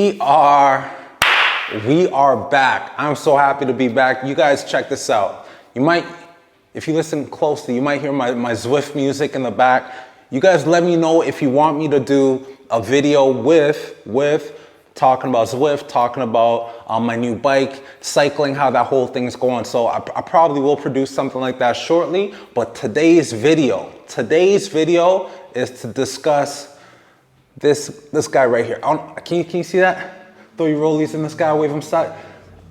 We are back. I'm so happy to be back. You guys check this out. You might, if you listen closely, you might hear my Zwift music in the back. You guys let me know if you want me to do a video with talking about Zwift, talking about my new bike, cycling, how that whole thing's going. So I probably will produce something like that shortly, but today's video is to discuss this guy right here. Can you see that? Throw your rollies in the sky, wave them side.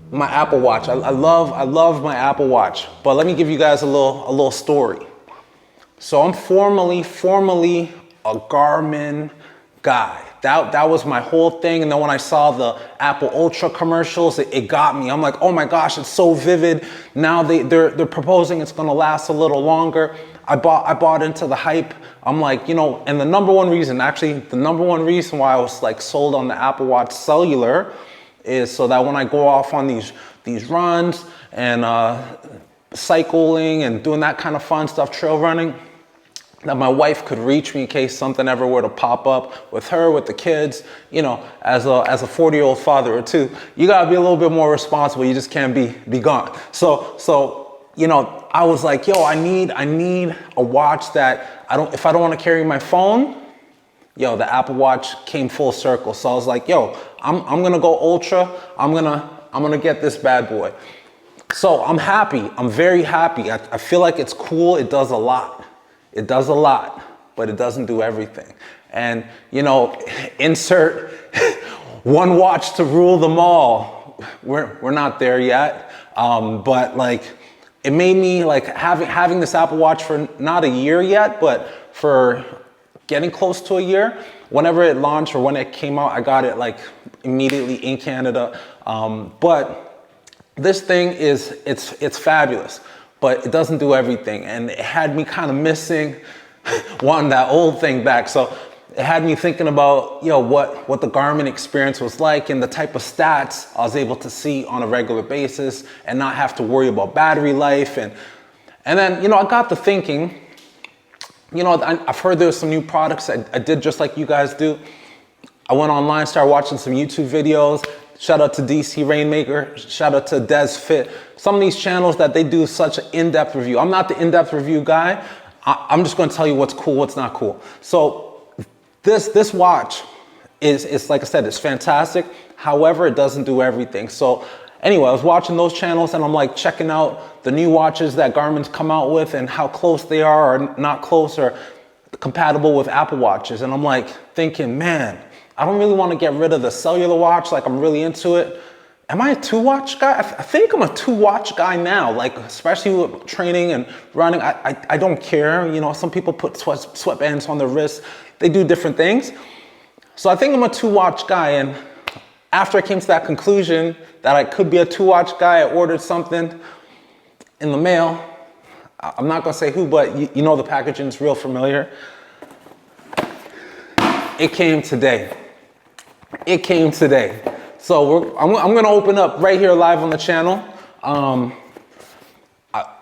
My Apple Watch. I love my Apple Watch. But let me give you guys a little story. So I'm formally a Garmin guy. That was my whole thing. And then when I saw the Apple Ultra commercials, it got me. I'm like, oh my gosh, it's so vivid. Now they're proposing it's gonna last a little longer. I bought into the hype. I'm like, you know, and the number one reason why I was like sold on the Apple Watch Cellular is so that when I go off on these runs and cycling and doing that kind of fun stuff, trail running, that my wife could reach me in case something ever were to pop up with her, with the kids. You know, as a 40-year-old father or two, you gotta be a little bit more responsible. You just can't be gone. So you know, I was like, yo, I need a watch that if I don't want to carry my phone, yo, the Apple Watch came full circle. So I was like, yo, I'm gonna go ultra. I'm gonna get this bad boy. So I'm happy. I'm very happy. I feel like it's cool. It does a lot. But it doesn't do everything. And you know, insert one watch to rule them all. We're not there yet. But like, it made me like having this Apple Watch for not a year yet, but for getting close to a year. Whenever it launched or when it came out, I got it like immediately in Canada. But this thing it's fabulous, but it doesn't do everything. And it had me kind of missing wanting that old thing back. So it had me thinking about, you know, what the Garmin experience was like and the type of stats I was able to see on a regular basis and not have to worry about battery life. And then, you know, I got to thinking, you know, I've heard there's some new products. I did just like you guys do. I went online, started watching some YouTube videos. Shout out to DC Rainmaker. Shout out to Des Fit. Some of these channels that they do such an in-depth review. I'm not the in-depth review guy. I'm just going to tell you what's cool, what's not cool. So this watch is like I said, it's fantastic. However, it doesn't do everything. So anyway, I was watching those channels and I'm like checking out the new watches that Garmin's come out with and how close they are or not close or compatible with Apple Watches. And I'm like thinking, man, I don't really want to get rid of the cellular watch. Like I'm really into it. Am I a 2-watch guy? I think I'm a 2-watch guy now, like especially with training and running. I don't care. You know, some people put sweatbands on their wrists. They do different things. So I think I'm a 2-watch guy. And after I came to that conclusion that I could be a 2-watch guy, I ordered something in the mail. I'm not gonna say who, but you know the packaging is real familiar. It came today. So I'm gonna open up right here live on the channel.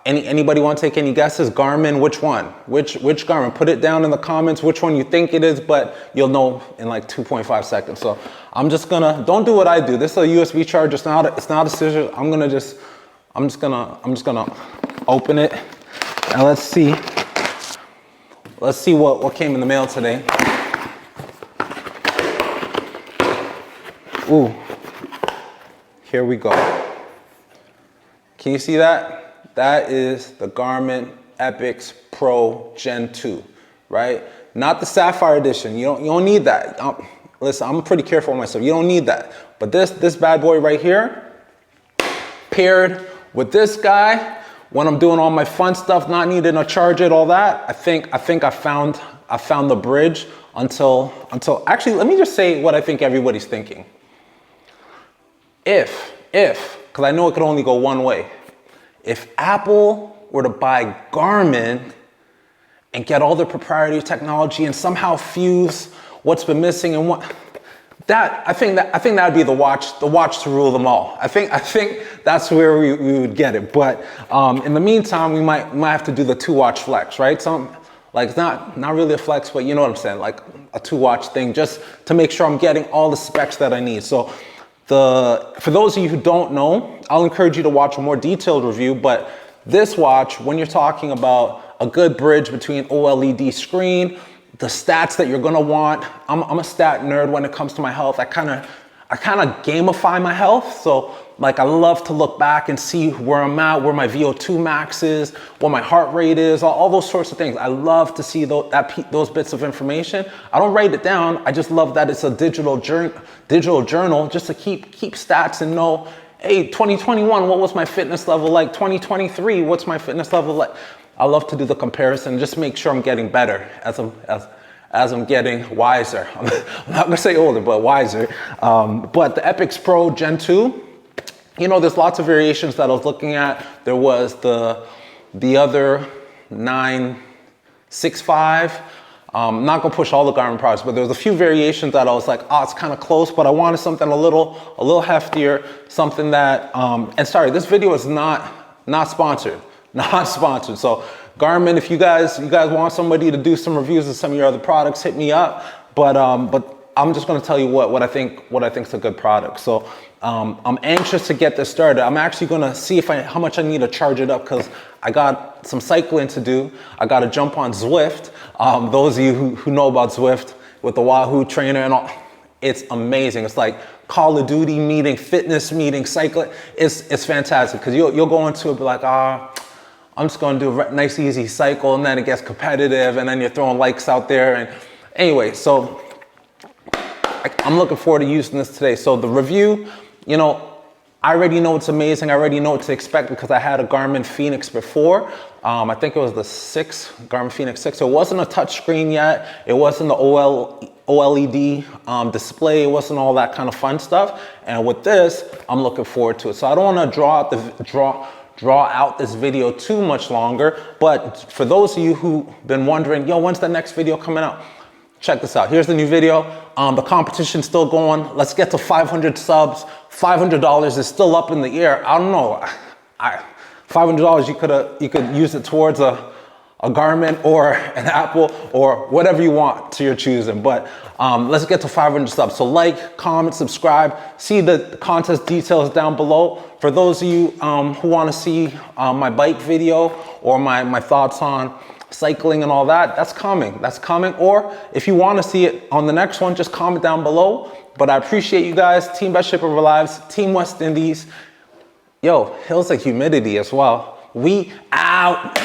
Anybody want to take any guesses? Garmin, which one? Which Garmin? Put it down in the comments which one you think it is, but you'll know in like 2.5 seconds. So I'm just gonna, don't do what I do. This is a USB charger. It's not a scissor. I'm just gonna open it and let's see what came in the mail today. Ooh, here we go. Can you see that? That is the Garmin Epix Pro Gen 2, right? Not the Sapphire Edition. You don't need that. Listen, I'm pretty careful with myself. You don't need that. But this bad boy right here, paired with this guy, when I'm doing all my fun stuff, not needing to charge it, all that, I think I found the bridge until actually, let me just say what I think everybody's thinking. If, because I know it could only go one way. If Apple were to buy Garmin and get all their proprietary technology and somehow fuse what's been missing and what I think that'd be the watch to rule them all. I think that's where we would get it. But in the meantime, we might have to do the 2-watch flex, right? So Like it's not really a flex, but you know what I'm saying, like a 2-watch thing, just to make sure I'm getting all the specs that I need. So for those of you who don't know, I'll encourage you to watch a more detailed review, but this watch, when you're talking about a good bridge between OLED screen, the stats that you're gonna want, I'm a stat nerd when it comes to my health. I kind of gamify my health. So like I love to look back and see where I'm at, where my VO2 max is, what my heart rate is, all those sorts of things. I love to see those bits of information. I don't write it down. I just love that it's a digital journal just to keep stats and know, hey, 2021, what was my fitness level like? 2023, what's my fitness level like? I love to do the comparison, just make sure I'm getting better as I'm getting wiser. I'm not gonna say older, but wiser. But the Epix Pro Gen 2, you know, there's lots of variations that I was looking at. There was the other 965. I'm not gonna push all the Garmin products, but there was a few variations that I was like, oh, it's kind of close, but I wanted something a little heftier, something that, and sorry, this video is not sponsored. Not sponsored. So Garmin, if you guys want somebody to do some reviews of some of your other products, hit me up. But I'm just going to tell you what I think is a good product. So I'm anxious to get this started. I'm actually going to see how much I need to charge it up, because I got some cycling to do. I got to jump on Zwift. Those of you who know about Zwift with the Wahoo trainer and all, it's amazing. It's like Call of Duty meeting, fitness meeting, cycling. It's fantastic, because you'll go into it and be like, I'm just gonna do a nice easy cycle, and then it gets competitive, and then you're throwing likes out there. And anyway, so I'm looking forward to using this today. So the review, you know, I already know it's amazing. I already know what to expect because I had a Garmin Fenix before. I think it was the Garmin Fenix 6. So it wasn't a touch screen yet. It wasn't the OLED display. It wasn't all that kind of fun stuff. And with this, I'm looking forward to it. So I don't want to draw out this video too much longer, but for those of you who've been wondering, yo, when's the next video coming out? Check this out. Here's the new video. The competition's still going. Let's get to 500 subs. $500 is still up in the air. I don't know. $500, you could use it towards a Garmin or an Apple or whatever you want to your choosing. But let's get to 500 subs. So like, comment, subscribe. See the contest details down below. For those of you who want to see my bike video or my thoughts on cycling and all that, that's coming. Or if you want to see it on the next one, just comment down below. But I appreciate you guys. Team Best Shape of Our Lives, Team West Indies. Yo, hills of humidity as well. We out.